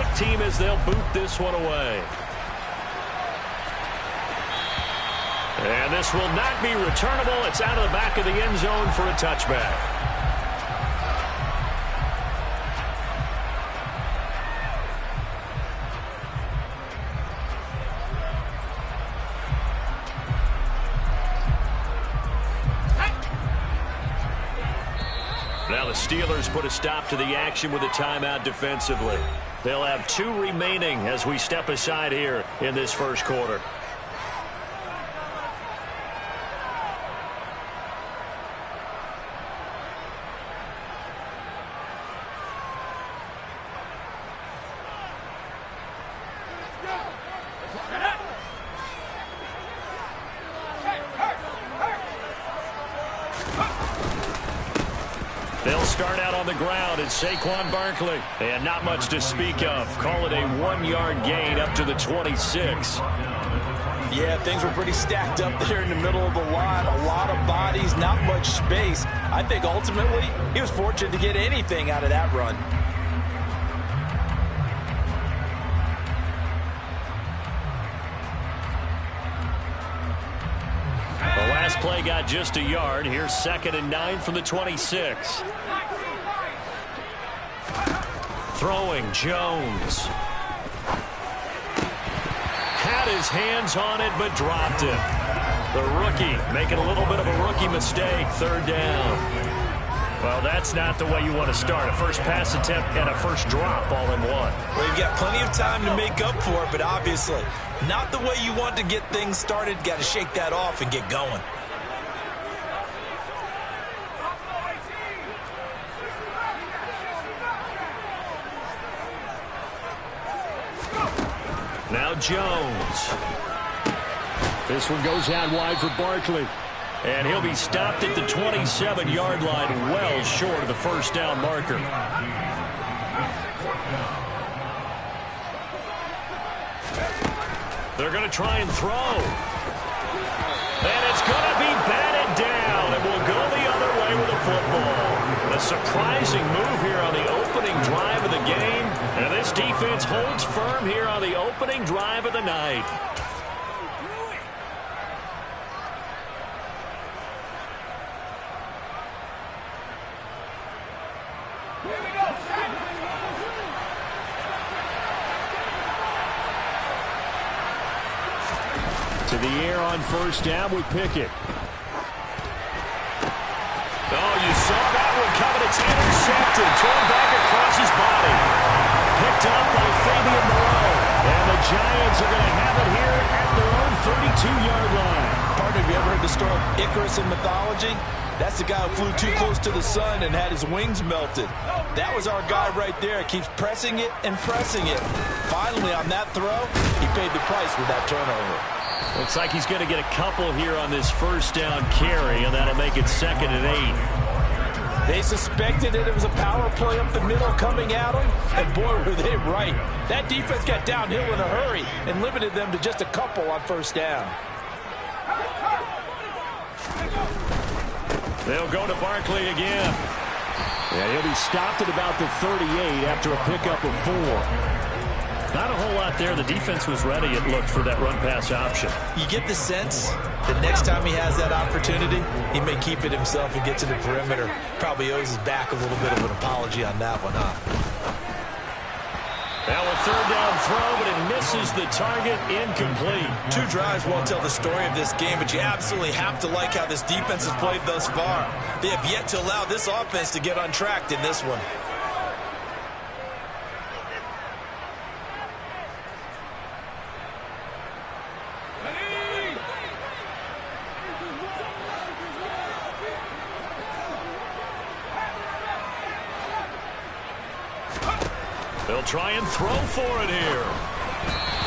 kick team as they'll boot this one away. And this will not be returnable. It's out of the back of the end zone for a touchback. Now the Steelers put a stop to the action with a timeout defensively. They'll have 2 remaining as we step aside here in this first quarter. They'll start out on the ground. It's Saquon Barkley. And not much to speak of. Call it a 1-yard gain up to the 26. Yeah, things were pretty stacked up there in the middle of the line. A lot of bodies, not much space. I think ultimately he was fortunate to get anything out of that run. The last play got just a yard. Here's 2nd and 9 from the 26. Throwing Jones. Had his hands on it, but dropped it. The rookie making a little bit of a rookie mistake. 3rd down. Well, that's not the way you want to start. A first pass attempt and a first drop all in one. Well, you've got plenty of time to make up for it, but obviously not the way you want to get things started. Got to shake that off and get going. Now Jones. This one goes out wide for Barkley. And he'll be stopped at the 27-yard line, well short of the first down marker. They're going to try and throw. And it's going to be batted down. It will go the other way with the football. A surprising move here on the opening drive of the game. And this defense holds firm here on the opening drive of the night. To the air on first down with Pickett. Oh, you saw that one coming. It's intercepted. Thrown back across his body. Picked up by Fabian Moreau. And the Giants are going to have it here at their own 32-yard line. Partner, have you ever heard the story of Icarus in mythology? That's the guy who flew too close to the sun and had his wings melted. That was our guy right there. Keeps pressing it and pressing it. Finally, on that throw, he paid the price with that turnover. Looks like he's going to get a couple here on this first down carry, and that'll make it 2nd and 8. They suspected that it was a power play up the middle coming at them, and boy, were they right. That defense got downhill in a hurry and limited them to just a couple on first down. They'll go to Barkley again. And he'll be stopped at about the 38 after a pickup of 4. Not a whole lot there. The defense was ready, it looked, for that run-pass option. You get the sense that next time he has that opportunity, he may keep it himself and get to the perimeter. Probably owes his back a little bit of an apology on that one, huh? Now a 3rd down throw, but it misses the target. Incomplete. 2 drives won't tell the story of this game, but you absolutely have to like how this defense has played thus far. They have yet to allow this offense to get untracked in this one. They'll try and throw for it here.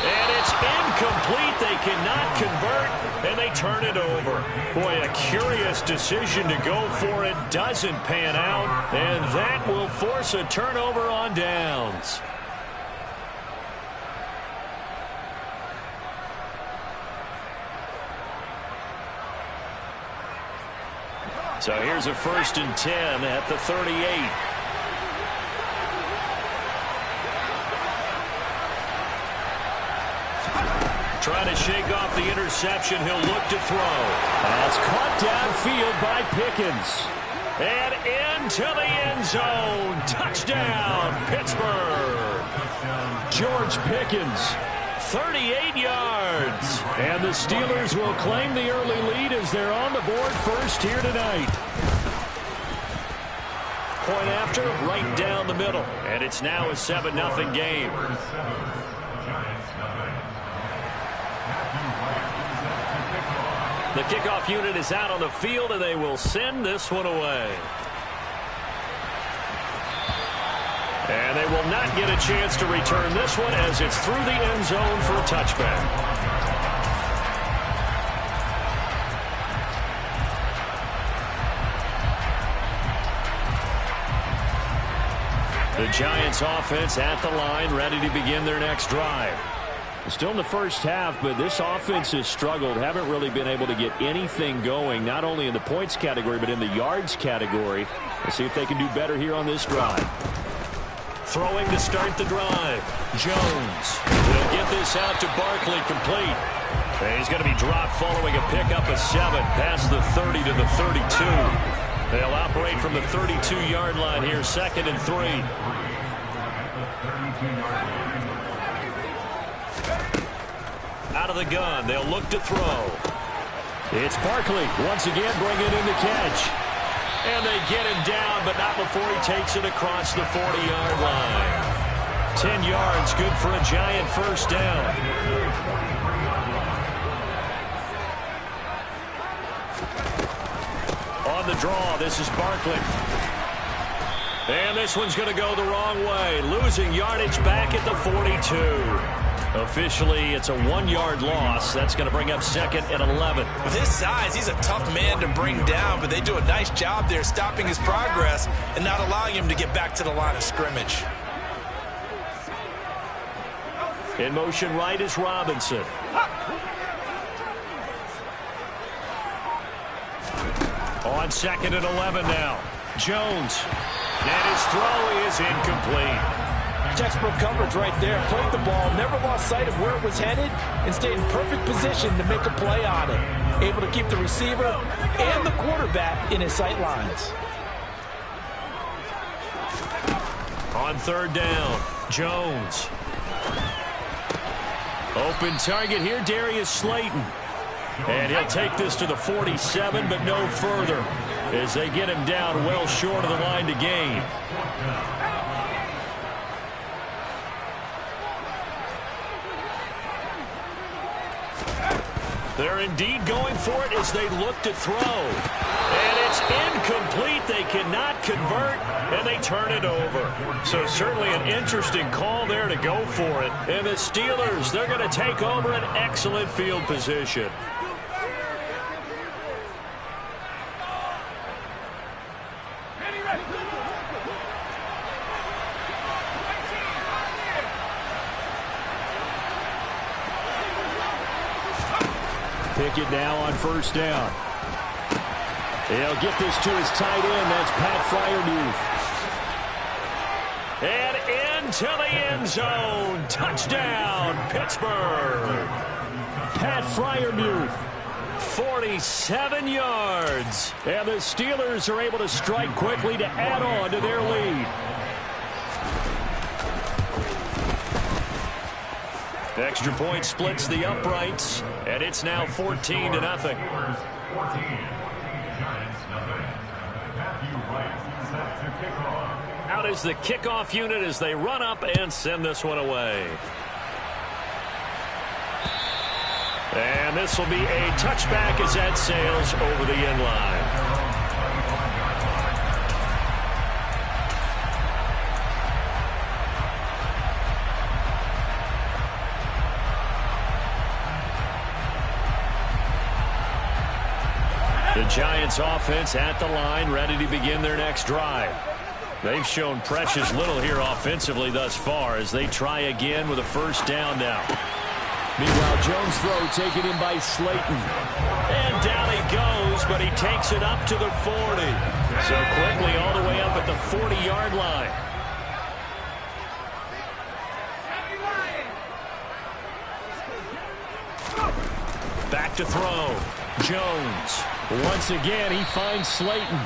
And it's incomplete. They cannot convert, and they turn it over. Boy, a curious decision to go for it. Doesn't pan out, and that will force a turnover on downs. So here's a 1st and 10 at the 38. Trying to shake off the interception. He'll look to throw. That's caught downfield by Pickens. And into the end zone. Touchdown, Pittsburgh. George Pickens. 38 yards. And the Steelers will claim the early lead as they're on the board first here tonight. Point after, right down the middle. And it's now a 7-0 game. The kickoff unit is out on the field, and they will send this one away. And they will not get a chance to return this one as it's through the end zone for a touchback. The Giants offense at the line, ready to begin their next drive. Still in the first half, but this offense has struggled. Haven't really been able to get anything going, not only in the points category, but in the yards category. Let's see if they can do better here on this drive. Throwing to start the drive. Jones will get this out to Barkley, complete. And he's going to be dropped following a pickup of 7 past the 30 to the 32. They'll operate from the 32-yard line here, 2nd and 3. Out of the gun, they'll look to throw. It's Barkley once again bringing in the catch. And they get him down, but not before he takes it across the 40-yard line. 10 yards, good for a Giant first down. On the draw, this is Barkley. And this one's going to go the wrong way, losing yardage back at the 42. Officially, it's a 1-yard loss. That's going to bring up 2nd and 11. With his size, he's a tough man to bring down, but they do a nice job there stopping his progress and not allowing him to get back to the line of scrimmage. In motion right is Robinson. On 2nd and 11 now. Jones. And his throw is incomplete. Textbook coverage right there. Played the ball, never lost sight of where it was headed, and stayed in perfect position to make a play on it. Able to keep the receiver and the quarterback in his sight lines. On 3rd down, Jones. Open target here, Darius Slayton. And he'll take this to the 47, but no further, as they get him down well short of the line to gain. They're indeed going for it as they look to throw. And it's incomplete. They cannot convert, and they turn it over. So certainly an interesting call there to go for it. And the Steelers, they're going to take over an excellent field position. Pickett now on 1st down. He'll get this to his tight end. That's Pat Freiermuth. And into the end zone. Touchdown, Pittsburgh. Pat Freiermuth. 47 yards. And the Steelers are able to strike quickly to add on to their lead. Extra point splits the uprights, and it's now 14-0. Out is the kickoff unit as they run up and send this one away. And this will be a touchback as that sails over the end line. The Giants offense at the line, ready to begin their next drive. They've shown precious little here offensively thus far as they try again with a 1st down now. Meanwhile, Jones' throw taken in by Slayton. And down he goes, but he takes it up to the 40. So quickly all the way up at the 40-yard line. to throw. Jones. Once again, he finds Slayton.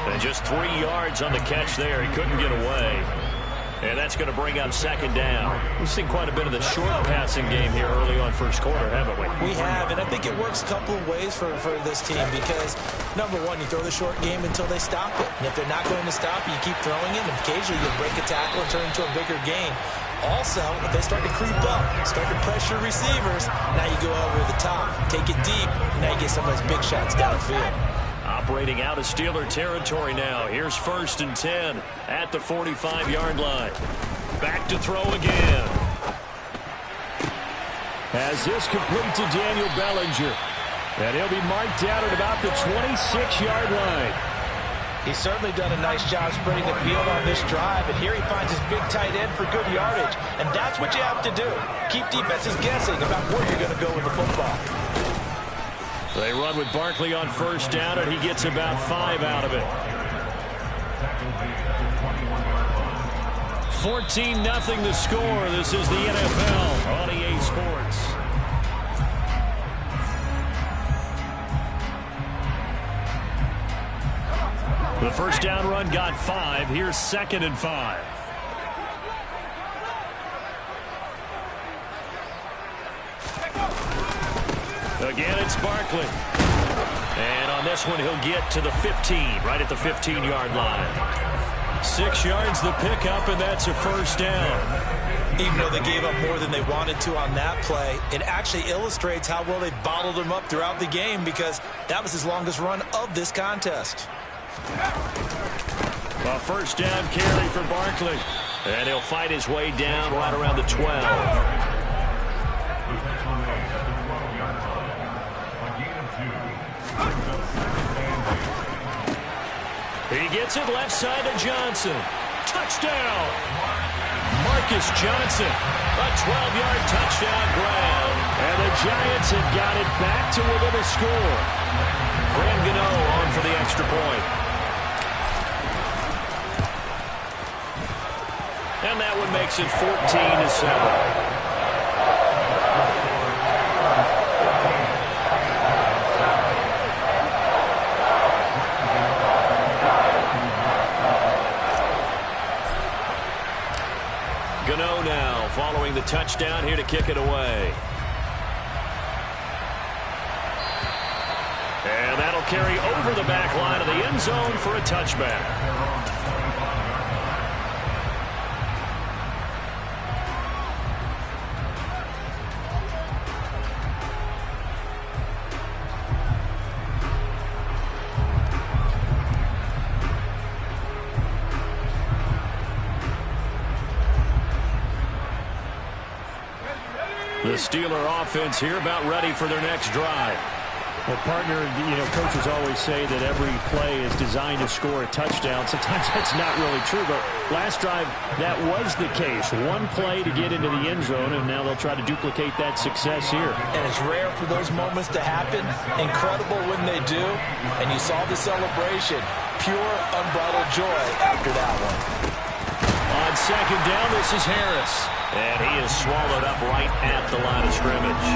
And just 3 yards on the catch there. He couldn't get away. And that's going to bring up second down. We've seen quite a bit of the short passing game here early on first quarter, haven't we? We have, and I think it works a couple of ways for this team because, number one, you throw the short game until they stop it. And if they're not going to stop it, you keep throwing it, and occasionally you'll break a tackle and turn it into a bigger gain. Also, if they start to creep up, start to pressure receivers, now you go over the top, take it deep, and now you get some of those big shots downfield. Operating out of Steeler territory now. Here's 1st and 10 at the 45-yard line. Back to throw again. As this complete to Daniel Bellinger. And he'll be marked out at about the 26-yard line. He's certainly done a nice job spreading the field on this drive, and here he finds his big tight end for good yardage. And that's what you have to do. Keep defenses guessing about where you're going to go with the football. They run with Barkley on 1st down, and he gets about 5 out of it. 14-0 the score. This is the NFL on EA Sports. The first down run got 5. Here's 2nd and 5. Again, it's Barkley. And on this one, he'll get to the 15, right at the 15-yard line. 6 yards the pickup, and that's a first down. Even though they gave up more than they wanted to on that play, it actually illustrates how well they bottled him up throughout the game because that was his longest run of this contest. A first down carry for Barkley. And he'll fight his way down right around the 12. He gets it left side to Johnson. Touchdown! Marcus Johnson. A 12-yard touchdown grab. And the Giants have got it back to within a score. Graham Gano on for the extra point. And that one makes it 14-7. Gano now following the touchdown here to kick it away. And that'll carry over the back line of the end zone for a touchback. The Steeler offense here about ready for their next drive. Well, partner, coaches always say that every play is designed to score a touchdown. Sometimes that's not really true, but last drive, that was the case. One play to get into the end zone, and now they'll try to duplicate that success here. And it's rare for those moments to happen. Incredible when they do. And you saw the celebration. Pure, unbridled joy after that one. On second down, this is Harris. And he is swallowed up right at the line of scrimmage.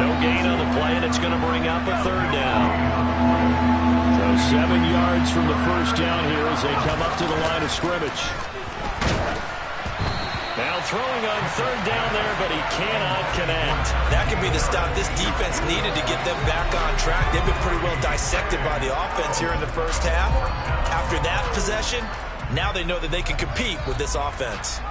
No gain on the play, and it's going to bring up a third down. So 7 yards from the first down here as they come up to the line of scrimmage. Now throwing on third down there, but he cannot connect. That could be the stop this defense needed to get them back on track. They've been pretty well dissected by the offense here in the first half. After that possession, now they know that they can compete with this offense.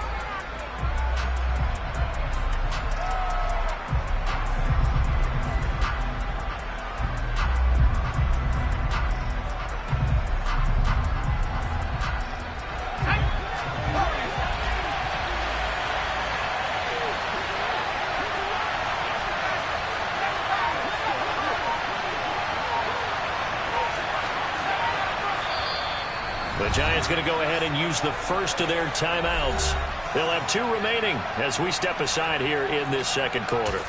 The Giants going to go ahead and use the first of their timeouts. They'll have 2 remaining as we step aside here in this second quarter.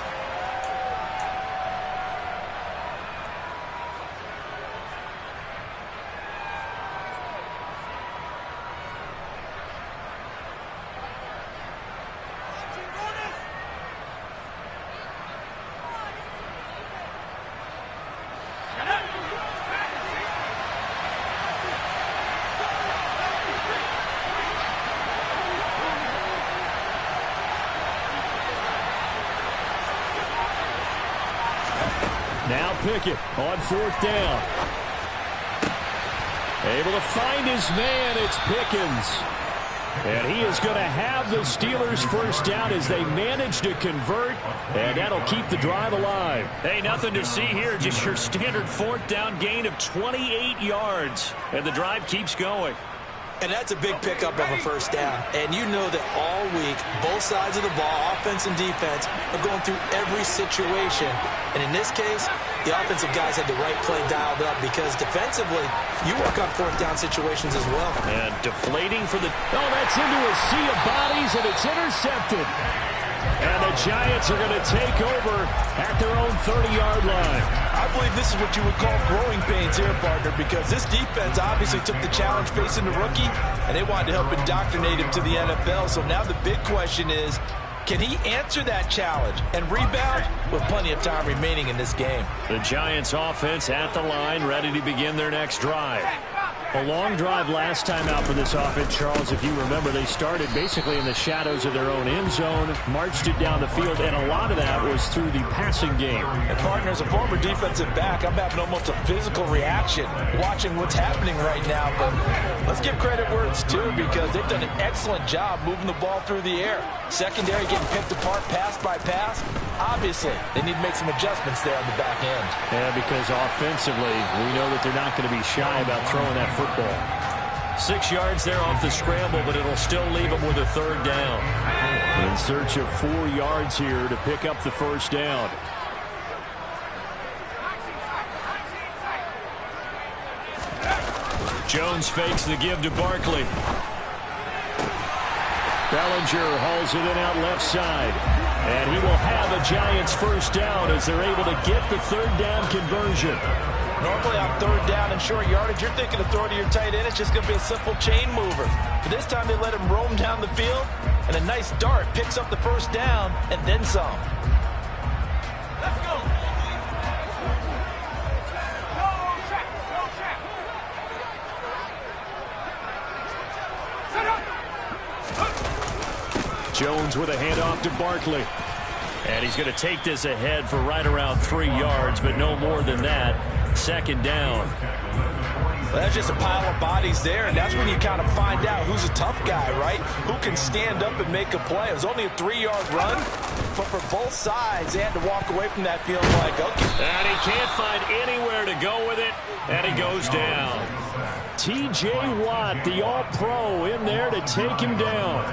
Now Pickett on 4th down. Able to find his man. It's Pickens. And he is going to have the Steelers first down as they manage to convert, and that'll keep the drive alive. Hey, nothing to see here, just your standard 4th down gain of 28 yards, and the drive keeps going. And that's a big pickup of a first down. And you know that all week, both sides of the ball, offense and defense, are going through every situation. And in this case, the offensive guys had the right play dialed up because defensively, you work on 4th down situations as well. And deflating for the... Oh, that's into a sea of bodies, and it's intercepted. And the Giants are going to take over at their own 30-yard line. I believe this is what you would call growing pains here, partner, because this defense obviously took the challenge facing the rookie, and they wanted to help indoctrinate him to the NFL. So now the big question is, can he answer that challenge and rebound with plenty of time remaining in this game? The Giants offense at the line, ready to begin their next drive. A long drive last time out for this offense, Charles. If you remember, they started basically in the shadows of their own end zone, marched it down the field, and a lot of that was through the passing game. And partner, as a former defensive back, I'm having almost a physical reaction watching what's happening right now. But let's give credit where it's due because they've done an excellent job moving the ball through the air. Secondary getting picked apart pass by pass. Obviously, they need to make some adjustments there on the back end. Yeah, because offensively, we know that they're not going to be shy about throwing that football. 6 yards there off the scramble, but it'll still leave them with a 3rd down. In search of 4 yards here to pick up the first down. Jones fakes the give to Barkley. Bellinger hauls it in out left side. And he will have a Giants first down as they're able to get the 3rd down conversion. Normally on 3rd down and short yardage, you're thinking of throwing to your tight end. It's just going to be a simple chain mover. But this time they let him roam down the field, and a nice dart picks up the first down and then some. Let's go. Jones with a handoff to Barkley. And he's going to take this ahead for right around 3 yards, but no more than that. 2nd down. Well, that's just a pile of bodies there, and that's when you kind of find out who's a tough guy, right? Who can stand up and make a play. It was only a 3-yard run, but for both sides, they had to walk away from that feeling like, okay. And he can't find anywhere to go with it, and he goes down. T.J. Watt, the All-Pro, in there to take him down.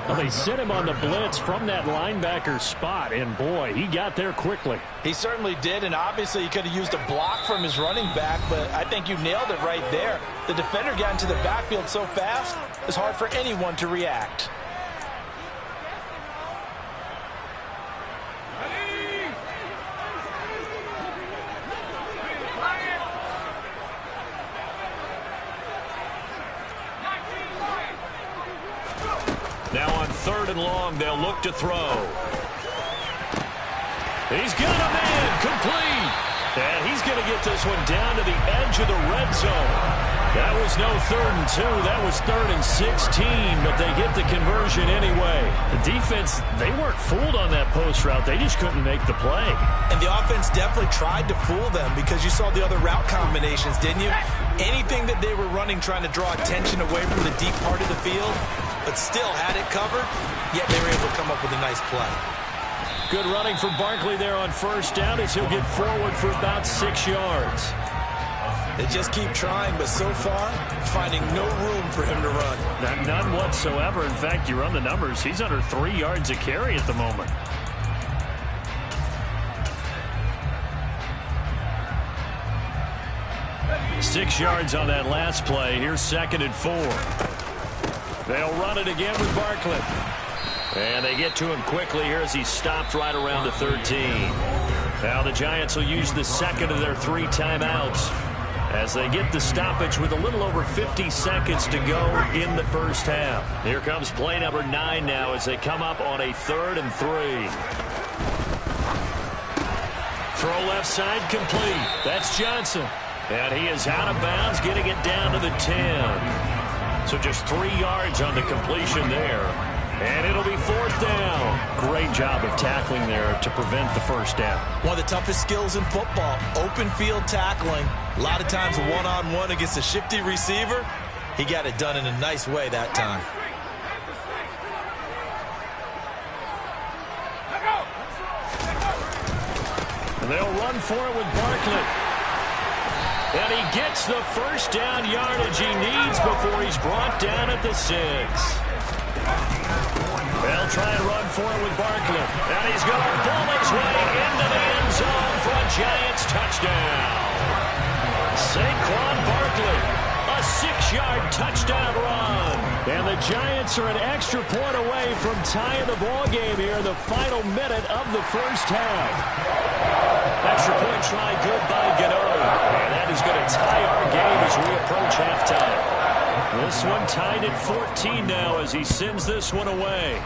Well, they sent him on the blitz from that linebacker spot, and boy, he got there quickly. He certainly did, and obviously he could have used a block from his running back, but I think you nailed it right there. The defender got into the backfield so fast, it's hard for anyone to react. Now on 3rd and long, they'll look to throw. He's got a man, complete. And he's going to get this one down to the edge of the red zone. That was no 3rd and 2. That was 3rd and 16, but they get the conversion anyway. The defense, they weren't fooled on that post route. They just couldn't make the play. And the offense definitely tried to fool them because you saw the other route combinations, didn't you? Anything that they were running trying to draw attention away from the deep part of the field, but still had it covered, yet they were able to come up with a nice play. Good running for Barkley there on 1st down as he'll get forward for about 6 yards. They just keep trying, but so far, finding no room for him to run. None whatsoever. In fact, you run the numbers, he's under 3 yards a carry at the moment. Six yards on that last play. Here's 2nd and 4. They'll run it again with Barkley. And they get to him quickly here as he's stopped right around the 13. Now the Giants will use the 2nd of their 3 timeouts as they get the stoppage with a little over 50 seconds to go in the first half. Here comes play number 9 now as they come up on a 3rd and 3. Throw left side complete. That's Johnson. And he is out of bounds, getting it down to the 10. So just 3 yards on the completion there. And it'll be 4th down. Great job of tackling there to prevent the first down. One of the toughest skills in football, open field tackling. A lot of times one-on-one against a shifty receiver. He got it done in a nice way that time. And they'll run for it with Barkley. And he gets the first down yardage he needs before he's brought down at the 6. They'll try and run for it with Barkley. And he's going to pull his way into the end zone for a Giants touchdown. Saquon Barkley, a 6-yard touchdown run. And the Giants are an extra point away from tying the ball game here in the final minute of the first half. Extra point try good by Gano. And that is going to tie our game as we approach halftime. This one tied at 14 now as he sends this one away.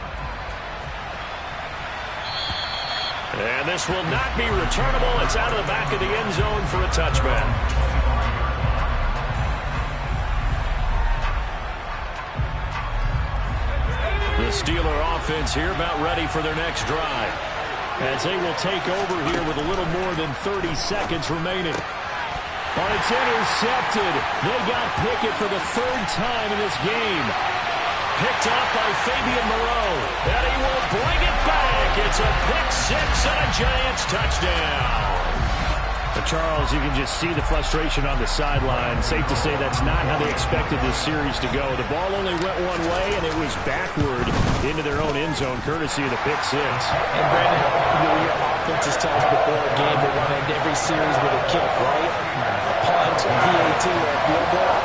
And this will not be returnable. It's out of the back of the end zone for a touchback. The Steeler offense here about ready for their next drive, as they will take over here with a little more than 30 seconds remaining. But it's intercepted. They got Pickett for the 3rd time in this game. Picked up by Fabian Moreau. And he will bring it back. It's a pick-6 and a Giants touchdown. But Charles, you can just see the frustration on the sideline. Safe to say that's not how they expected this series to go. The ball only went one way, and it was backward into their own end zone, courtesy of the pick-6. And Brandon, your offenses tell us before a game they want to end every series with a kick, right? A punt, a PAT, or a field goal.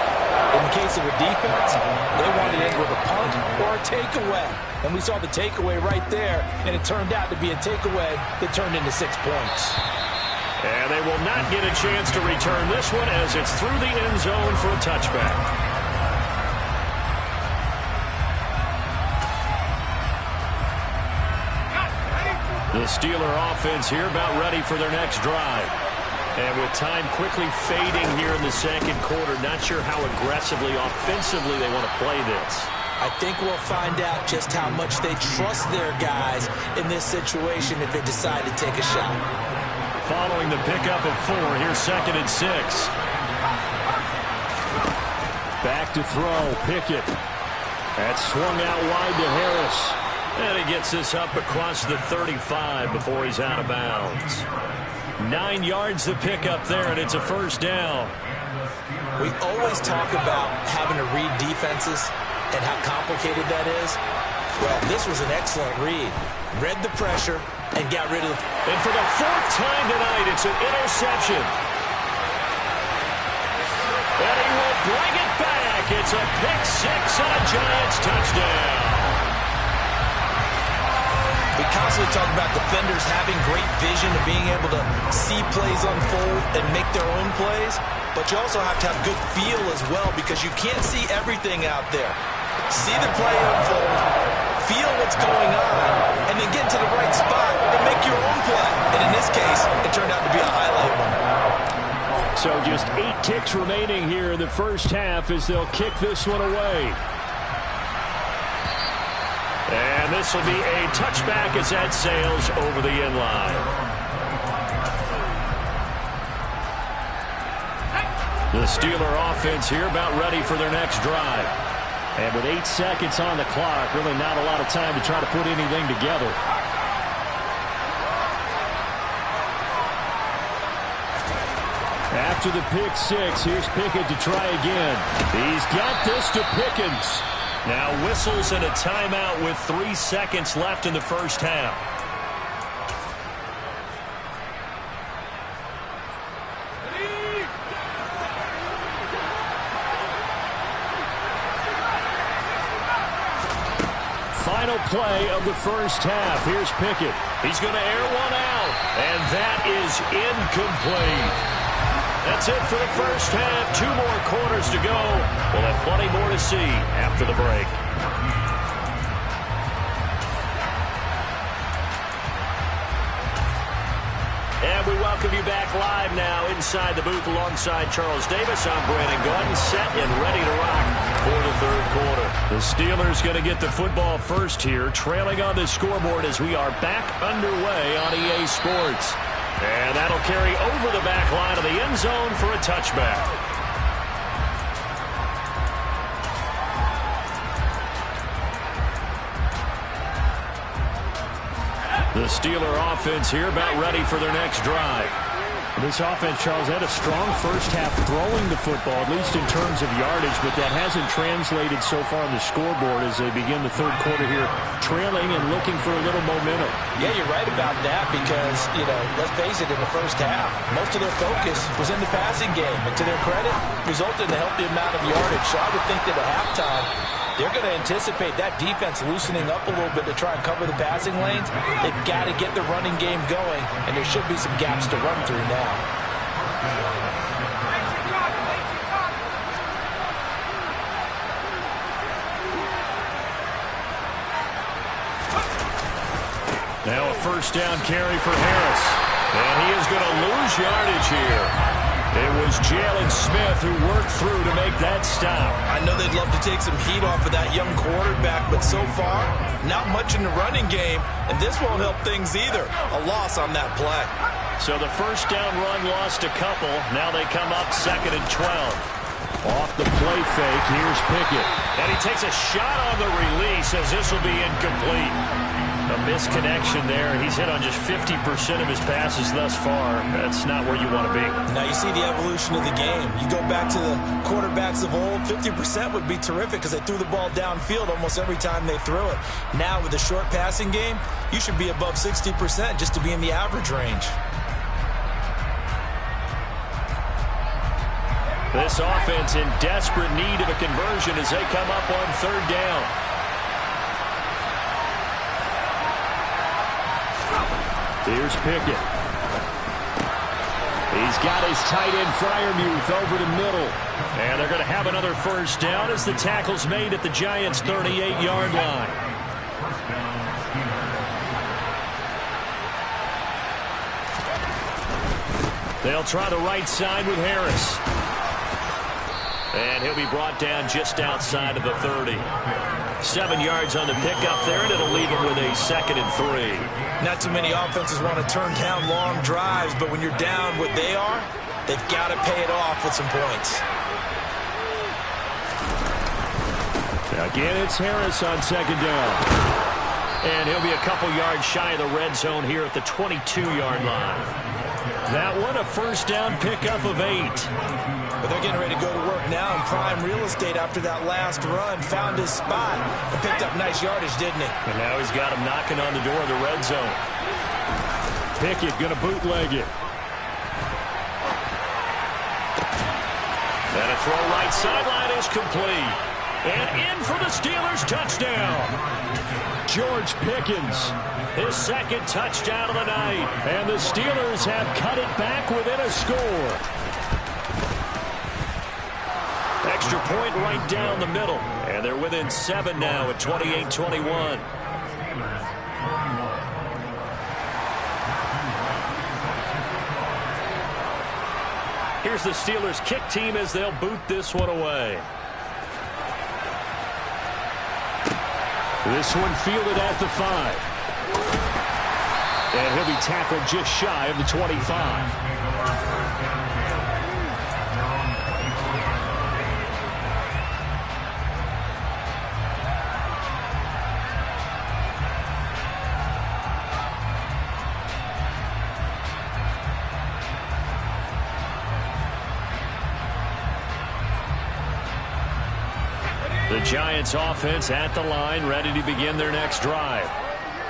In the case of a defense, they wanted to end with a punt or a takeaway. And we saw the takeaway right there, and it turned out to be a takeaway that turned into 6 points. And they will not get a chance to return this one as it's through the end zone for a touchback. The Steeler offense here about ready for their next drive. And with time quickly fading here in the second quarter, not sure how aggressively, offensively they want to play this. I think we'll find out just how much they trust their guys in this situation if they decide to take a shot. Following the pickup of 4, here's 2nd and 6. Back to throw, Pickett. That's swung out wide to Harris. And he gets this up across the 35 before he's out of bounds. 9 yards to pick up there, and it's a first down. We always talk about having to read defenses and how complicated that is. Well, this was an excellent read. Read the pressure and got rid of it. And for the 4th time tonight, it's an interception. And he will bring it back. It's a pick-6 and a Giants touchdown. We constantly talk about defenders having great vision and being able to see plays unfold and make their own plays. But you also have to have good feel as well because you can't see everything out there. See the play unfold, feel what's going on, and then get to the right spot and make your own play. And in this case, it turned out to be a highlight one. So just 8 ticks remaining here in the first half as they'll kick this one away. And this will be a touchback as that sails over the end line. The Steeler offense here about ready for their next drive. And with 8 seconds on the clock, really not a lot of time to try to put anything together. After the pick-6, here's Pickett to try again. He's got this to Pickens. Now whistles and a timeout with 3 seconds left in the first half. Final play of the first half. Here's Pickett. He's going to air one out, and that is incomplete. That's it for the first half. 2 more quarters to go. We'll have plenty more to see after the break. And we welcome you back live now inside the booth alongside Charles Davis. I'm Brandon Gordon, set and ready to rock for the third quarter. The Steelers going to get the football first here, trailing on the scoreboard as we are back underway on EA Sports. And that'll carry over the back line of the end zone for a touchback. The Steeler offense here about ready for their next drive. This offense, Charles, had a strong first half throwing the football, at least in terms of yardage, but that hasn't translated so far on the scoreboard as they begin the third quarter here, trailing and looking for a little momentum. Yeah, you're right about that because, let's face it, in the first half, most of their focus was in the passing game. And to their credit, resulted in a healthy amount of yardage. So I would think that at halftime, they're going to anticipate that defense loosening up a little bit to try and cover the passing lanes. They've got to get the running game going, and there should be some gaps to run through now. Now a first down carry for Harris. And he is going to lose yardage here. It was Jalen Smith who worked through to make that stop. I know they'd love to take some heat off of that young quarterback, but so far, not much in the running game, and this won't help things either. A loss on that play. So the first down run lost a couple. Now they come up 2nd and 12. Off the play fake, here's Pickett. And he takes a shot on the release as this will be incomplete. A misconnection there. He's hit on just 50% of his passes thus far. That's not where you want to be. Now you see the evolution of the game. You go back to the quarterbacks of old, 50% would be terrific because they threw the ball downfield almost every time they threw it. Now with the short passing game, you should be above 60% just to be in the average range. This offense in desperate need of a conversion as they come up on 3rd down. Here's Pickett. He's got his tight end Freiermuth over the middle. And they're going to have another first down as the tackle's made at the Giants' 38-yard line. They'll try the right side with Harris. And he'll be brought down just outside of the 30. 7 yards on the pickup there, and it'll leave him with a 2nd and 3. Not too many offenses want to turn down long drives, but when you're down what they are, they've got to pay it off with some points. Again, it's Harris on 2nd down. And he'll be a couple yards shy of the red zone here at the 22-yard line. That one, a first down pickup of 8. But they're getting ready to go to work now in prime real estate after that last run. Found his spot and picked up nice yardage, didn't he? And now he's got him knocking on the door of the red zone. Pickett going to bootleg it. And a throw right sideline is complete. And in for the Steelers touchdown. George Pickens. His 2nd touchdown of the night. And the Steelers have cut it back within a score. Extra point right down the middle. And they're within 7 now at 28-21. Here's the Steelers kick team as they'll boot this one away. This one fielded at the 5. And he'll be tackled just shy of the 25. The Giants offense at the line, ready to begin their next drive.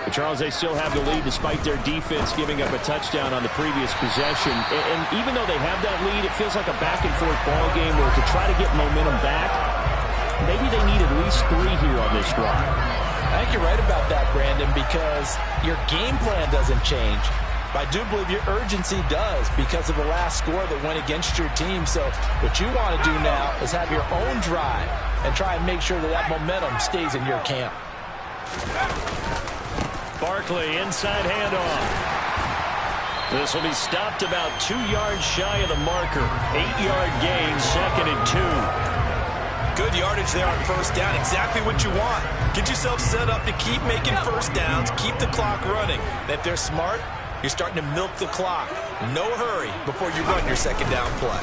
But Charles, they still have the lead despite their defense giving up a touchdown on the previous possession. And even though they have that lead, it feels like a back-and-forth ball game where to try to get momentum back, maybe they need at least 3 here on this drive. I think you're right about that, Brandon, because your game plan doesn't change. But I do believe your urgency does because of the last score that went against your team. So what you want to do now is have your own drive and try and make sure that that momentum stays in your camp. Barkley, inside handoff. This will be stopped about 2 yards shy of the marker. 8-yard gain, 2nd and 2. Good yardage there on first down. Exactly what you want. Get yourself set up to keep making first downs, keep the clock running. And if they're smart, you're starting to milk the clock. No hurry before you run your second down play.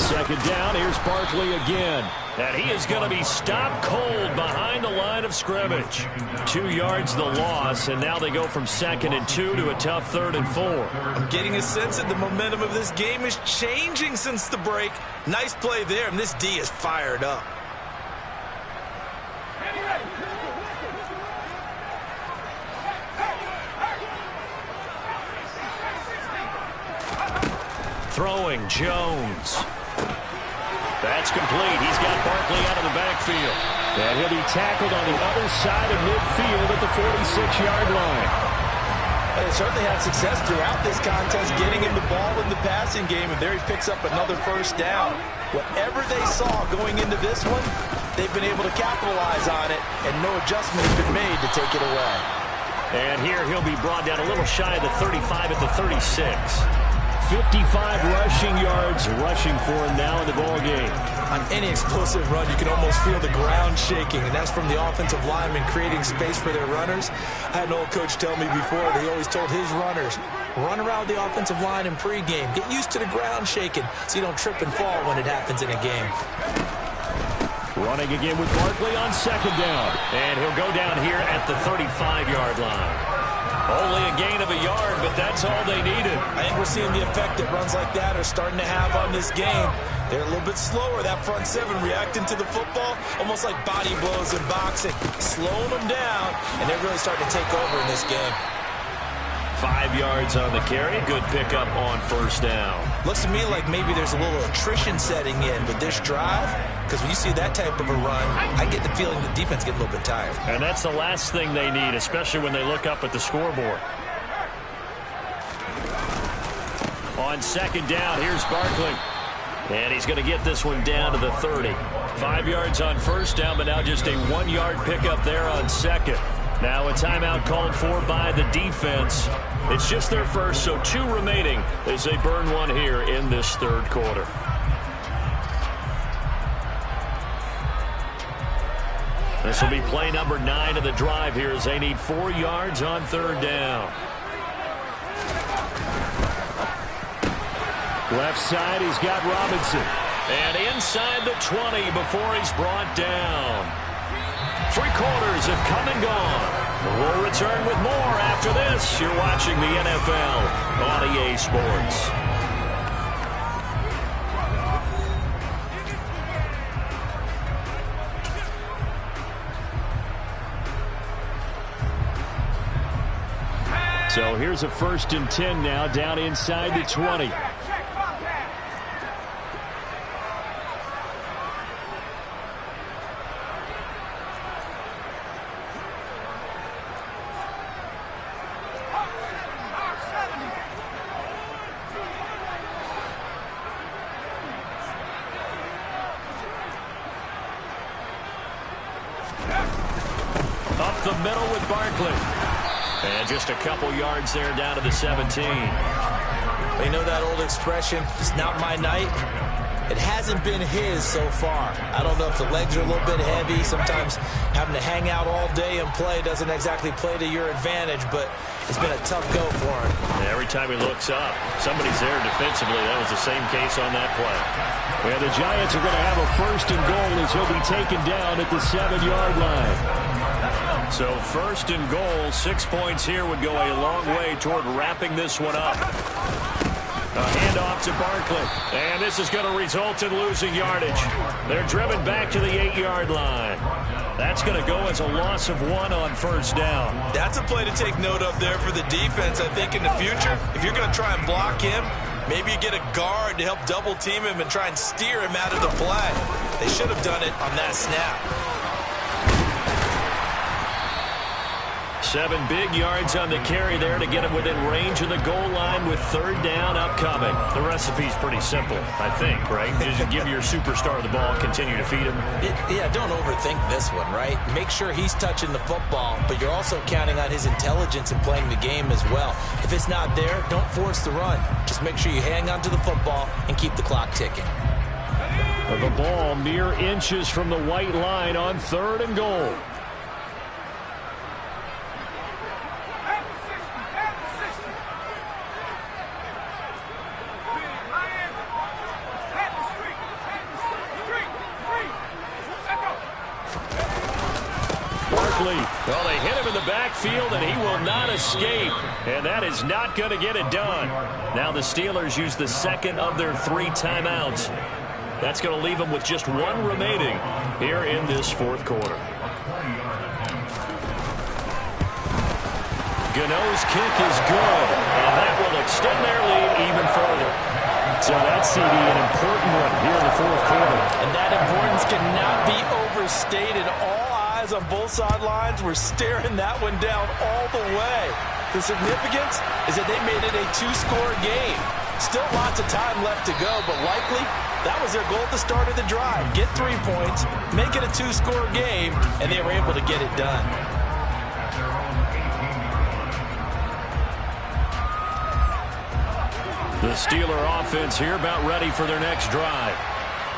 Second down, here's Barkley again. And he is going to be stopped cold behind the line of scrimmage. 2 yards the loss, and now they go from 2nd and 2 to a tough 3rd and 4. I'm getting a sense that the momentum of this game is changing since the break. Nice play there, and this D is fired up. Throwing, Jones. That's complete. He's got Barkley out of the backfield. And he'll be tackled on the other side of midfield at the 46-yard line. They certainly had success throughout this contest getting him the ball in the passing game, and there he picks up another first down. Whatever they saw going into this one, they've been able to capitalize on it, and no adjustment has been made to take it away. And here he'll be brought down a little shy of the 35 at the 36. 55 rushing yards rushing for him now in the ball game. On any explosive run, you can almost feel the ground shaking, and that's from the offensive linemen creating space for their runners. I had an old coach tell me before, they always told his runners, run around the offensive line in pregame. Get used to the ground shaking so you don't trip and fall when it happens in a game. Running again with Barkley on second down. And he'll go down here at the 35-yard line. Only a gain of a yard, but that's all they needed. I think we're seeing the effect that runs like that are starting to have on this game. They're a little bit slower, that front seven reacting to the football, almost like body blows in boxing, slowing them down, and they're really starting to take over in this game. 5 yards on the carry. Good pickup on first down. Looks to me like maybe there's a little attrition setting in with this drive, because when you see that type of a run, I get the feeling the defense gets a little bit tired. And that's the last thing they need, especially when they look up at the scoreboard. On second down, here's Barkley. And he's going to get this one down to the 30. 5 yards on first down, but now just a 1-yard pickup there on second. Now a timeout called for by the defense. It's just their first, so 2 remaining as they burn one here in this third quarter. This will be play number 9 of the drive here as they need 4 yards on third down. Left side, he's got Robinson. And inside the 20 before he's brought down. 3 quarters have come and gone. We'll return with more after this. You're watching the NFL on EA Sports. So here's a 1st and 10 now down inside the 20. Up the middle with Barkley. And just a couple yards there down to the 17. You know that old expression, it's not my night? It hasn't been his so far. I don't know if the legs are a little bit heavy. Sometimes having to hang out all day and play doesn't exactly play to your advantage, but it's been a tough go for him. Every time he looks up, somebody's there defensively. That was the same case on that play. Well, the Giants are going to have a 1st and goal as he'll be taken down at the 7-yard line. So 1st and goal, 6 points here would go a long way toward wrapping this one up. A handoff to Barkley. And this is going to result in losing yardage. They're driven back to the 8-yard line. That's going to go as a loss of 1 on first down. That's a play to take note of there for the defense, I think, in the future. If you're going to try and block him, maybe you get a guard to help double team him and try and steer him out of the play. They should have done it on that snap. 7 big yards on the carry there to get him within range of the goal line with third down upcoming. The recipe's pretty simple, I think, right? Just give your superstar the ball, continue to feed him. Yeah, don't overthink this one, right? Make sure he's touching the football, but you're also counting on his intelligence in playing the game as well. If it's not there, don't force the run. Just make sure you hang on to the football and keep the clock ticking. The ball mere inches from the white line on 3rd and goal. Well, they hit him in the backfield, and he will not escape. And that is not going to get it done. Now the Steelers use the second of their 3 timeouts. That's going to leave them with just 1 remaining here in this 4th quarter. Gano's kick is good, and that will extend their lead even further. So that's CD, an important one here in the 4th quarter. And that importance cannot be overstated. All eyes on both sidelines were staring that one down all the way. The significance is that they made it a 2-score game. Still lots of time left to go, but likely that was their goal at the start of the drive. Get 3 points, make it a 2-score game, and they were able to get it done. The Steeler offense here about ready for their next drive.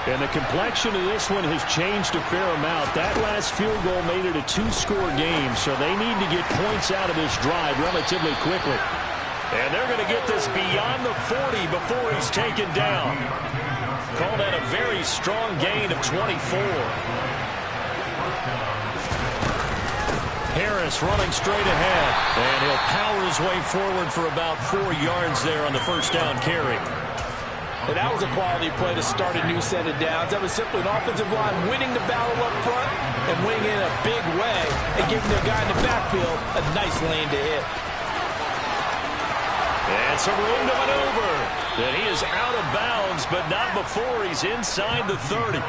And the complexion of this one has changed a fair amount. That last field goal made it a 2-score game, so they need to get points out of this drive relatively quickly. And they're going to get this beyond the 40 before he's taken down. Call that a very strong gain of 24. Harris running straight ahead, and he'll power his way forward for about 4 yards there on the first down carry. And that was a quality play to start a new set of downs. That was simply an offensive line winning the battle up front and winning in a big way and giving their guy in the backfield a nice lane to hit. And some room to maneuver. And he is out of bounds, but not before he's inside the 30.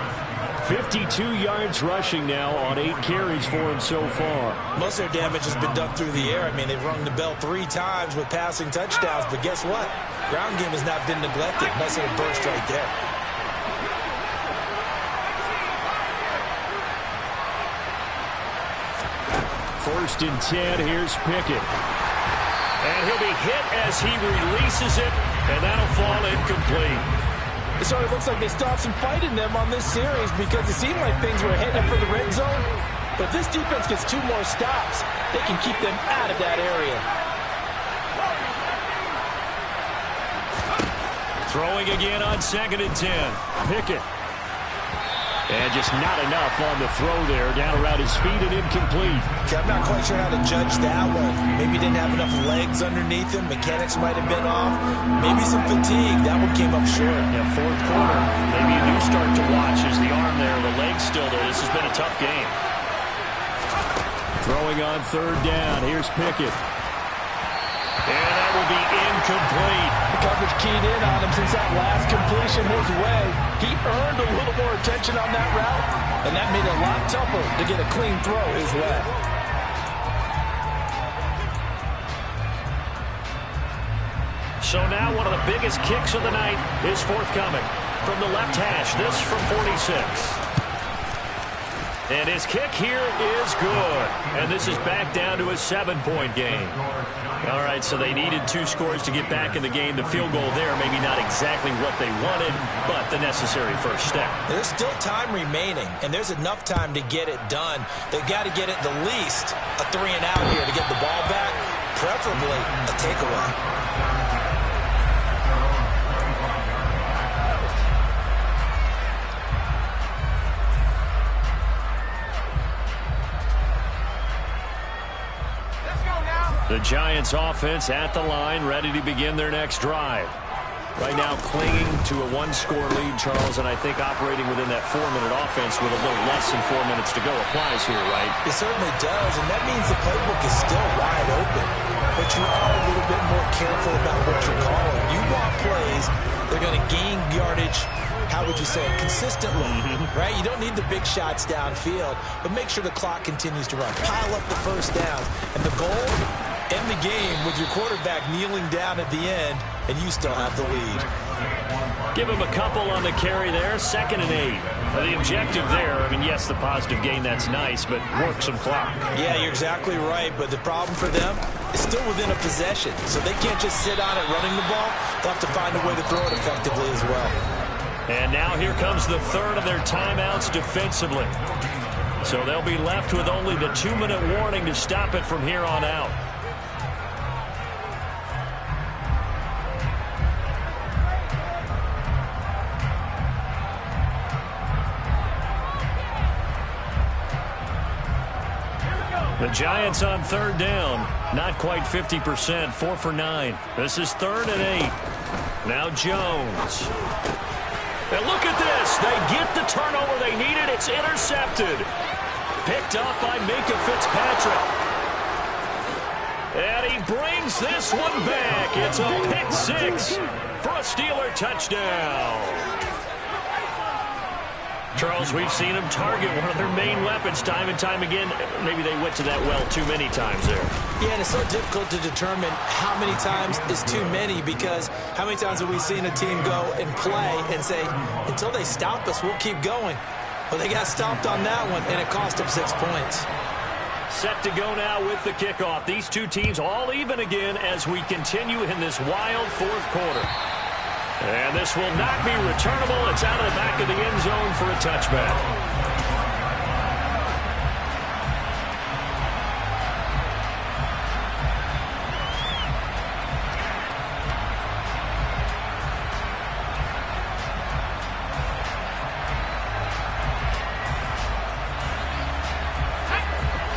52 yards rushing now on 8 carries for him so far. Most of their damage has been done through the air. I mean, they've rung the bell 3 times with passing touchdowns, but guess what? Ground game has not been neglected. Nice little burst right there. First and 10, here's Pickett. And he'll be hit as he releases it, and that'll fall incomplete. It sort of looks like they still have some fight in them on this series because it seemed like things were heading for the red zone. But this defense gets 2 more stops. They can keep them out of that area. Throwing again on 2nd and 10. Pickett. And just not enough on the throw there. Down around his feet and incomplete. Okay, I'm not quite sure how to judge that one. Maybe he didn't have enough legs underneath him. Mechanics might have been off. Maybe some fatigue. That one came up short. Yeah, 4th quarter. Maybe a new start to watch as the arm there, the leg's still there. This has been a tough game. Throwing on 3rd down. Here's Pickett. And that will be incomplete. The coverage keyed in on him since that last completion his way. He earned a little more attention on that route, and that made it a lot tougher to get a clean throw his way. So now one of the biggest kicks of the night is forthcoming. From the left hash, this from 46. And his kick here is good. And this is back down to a 7-point game. All right, so they needed 2 scores to get back in the game. The field goal there, maybe not exactly what they wanted, but the necessary first step. There's still time remaining, and there's enough time to get it done. They've got to get at the least a 3 and out here to get the ball back, preferably a takeaway. The Giants offense at the line, ready to begin their next drive. Right now clinging to a 1-score lead, Charles, and I think operating within that 4-minute offense with a little less than 4 minutes to go applies here, right? It certainly does, and that means the playbook is still wide open. But you are a little bit more careful about what you're calling. You want plays, they're going to gain yardage, how would you say it, consistently, right? You don't need the big shots downfield, but make sure the clock continues to run. Pile up the first down, and the goal, end the game with your quarterback kneeling down at the end, and you still have the lead. Give him a couple on the carry there, 2nd and 8. The objective there, I mean, yes, the positive gain, that's nice, but work some clock. Yeah, you're exactly right, but the problem for them is still within a possession, so they can't just sit on it running the ball. They'll have to find a way to throw it effectively as well. And now here comes the third of their timeouts defensively. So they'll be left with only the 2-minute warning to stop it from here on out. The Giants on third down. Not quite 50%. 4 for 9. This is 3rd and 8. Now Jones. And look at this. They get the turnover they needed. It's intercepted. Picked up by Minka Fitzpatrick. And he brings this one back. It's a pick 6 for a Steeler touchdown. Charles, we've seen them target one of their main weapons time and time again. Maybe they went to that well too many times there. Yeah, and it's so difficult to determine how many times is too many, because how many times have we seen a team go and play and say, until they stop us, we'll keep going. Well, they got stopped on that one, and it cost them 6 points. Set to go now with the kickoff. These two teams all even again as we continue in this wild fourth quarter. And this will not be returnable. It's out of the back of the end zone for a touchback.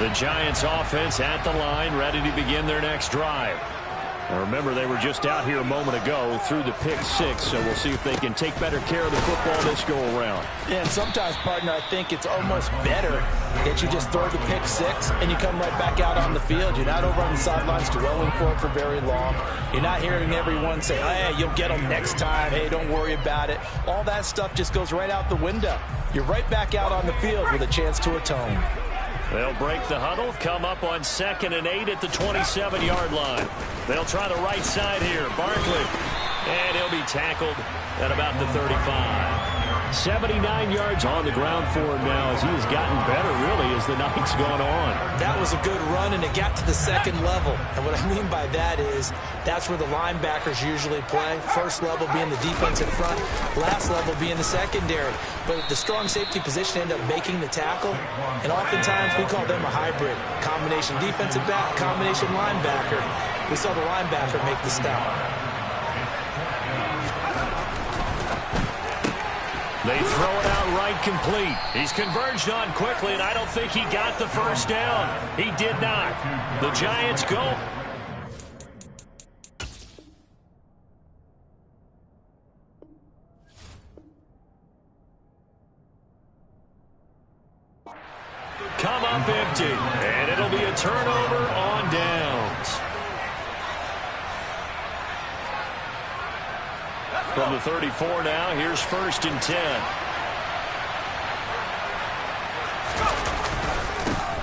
The Giants offense at the line, ready to begin their next drive. Now remember, they were just out here a moment ago through the pick 6, so we'll see if they can take better care of the football this go around. Yeah, and sometimes, partner, I think it's almost better that you just throw the pick 6 and you come right back out on the field. You're not over on the sidelines dwelling for it for very long. You're not hearing everyone say, hey, you'll get them next time. Hey, don't worry about it. All that stuff just goes right out the window. You're right back out on the field with a chance to atone. They'll break the huddle, come up on 2nd and 8 at the 27-yard line. They'll try the right side here. Barkley. And he'll be tackled at about the 35. 79 yards on the ground for him now as he has gotten better, really, as the night's gone on. That was a good run, and it got to the 2nd level. And what I mean by that is that's where the linebackers usually play. First level being the defensive front, last level being the secondary. But the strong safety position ended up making the tackle, and oftentimes we call them a hybrid. Combination defensive back, combination linebacker. We saw the linebacker make the stop. They throw it out right complete. He's converged on quickly, and I don't think he got the first down. He did not. The Giants go. Come up empty, and it'll be a turnover on downs. From the 34 now, here's 1st and 10.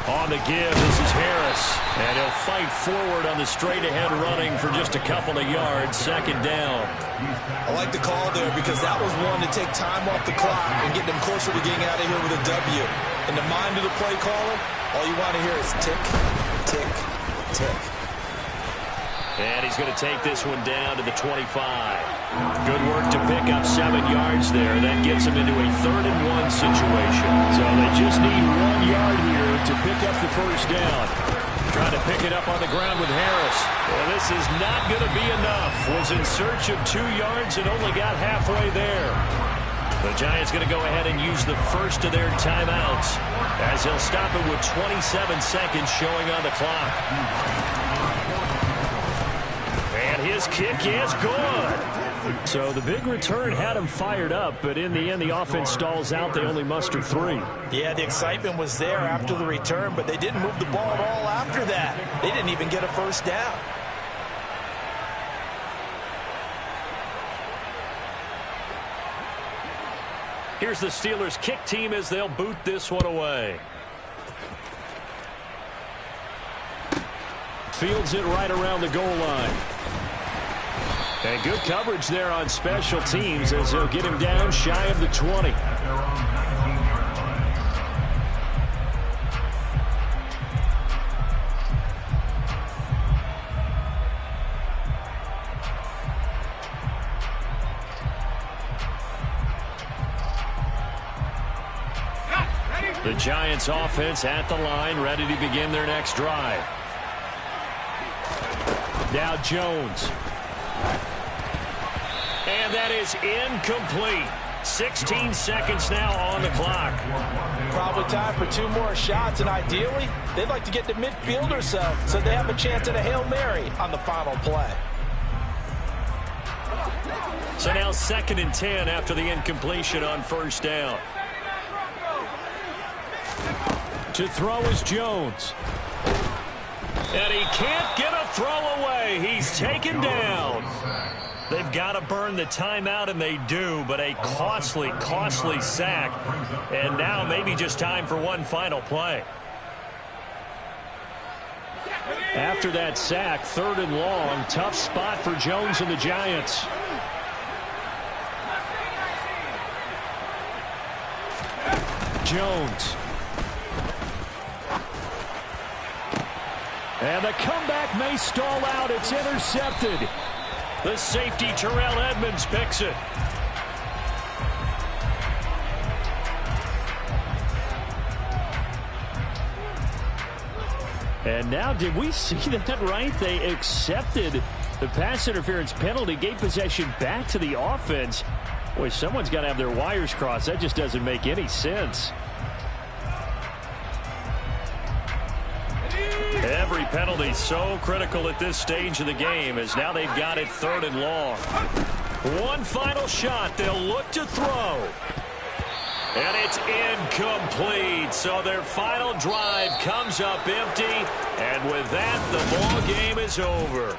On the give, this is Harris. And he'll fight forward on the straight-ahead running for just a couple of yards. 2nd down. I like the call there because that was one to take time off the clock and get them closer to getting out of here with a W. In the mind of the play caller, all you want to hear is tick, tick, tick. And he's going to take this one down to the 25. Good work to pick up 7 yards there. That gets him into a 3rd and 1 situation. So they just need 1 yard here to pick up the first down. Trying to pick it up on the ground with Harris. Well, this is not going to be enough. Was in search of 2 yards and only got halfway there. The Giants going to go ahead and use the first of their timeouts as he'll stop it with 27 seconds showing on the clock. And his kick is good. So the big return had him fired up, but in the end, the offense stalls out. They only muster 3. Yeah, the excitement was there after the return, but they didn't move the ball at all after that. They didn't even get a first down. Here's the Steelers' kick team as they'll boot this one away. Fields it right around the goal line. And good coverage there on special teams as they'll get him down shy of the 20. The Giants offense at the line, ready to begin their next drive. Now Jones. And that is incomplete. 16 seconds now on the clock. Probably time for 2 more shots, and ideally, they'd like to get to midfield or so they have a chance at a Hail Mary on the final play. So now 2nd and 10 after the incompletion on first down. To throw is Jones. And he can't get a throw away. He's taken down. They've got to burn the timeout, and they do, but a costly, costly sack. And now maybe just time for one final play. After that sack, 3rd and long, tough spot for Jones and the Giants. Jones. And the comeback may stall out. It's intercepted. The safety, Terrell Edmonds, picks it. And now, did we see that right? They accepted the pass interference penalty, gave possession back to the offense. Boy, someone's got to have their wires crossed. That just doesn't make any sense. Every penalty so critical at this stage of the game, as now they've got it 3rd and long. One final shot. They'll look to throw. And it's incomplete. So their final drive comes up empty. And with that, the ball game is over.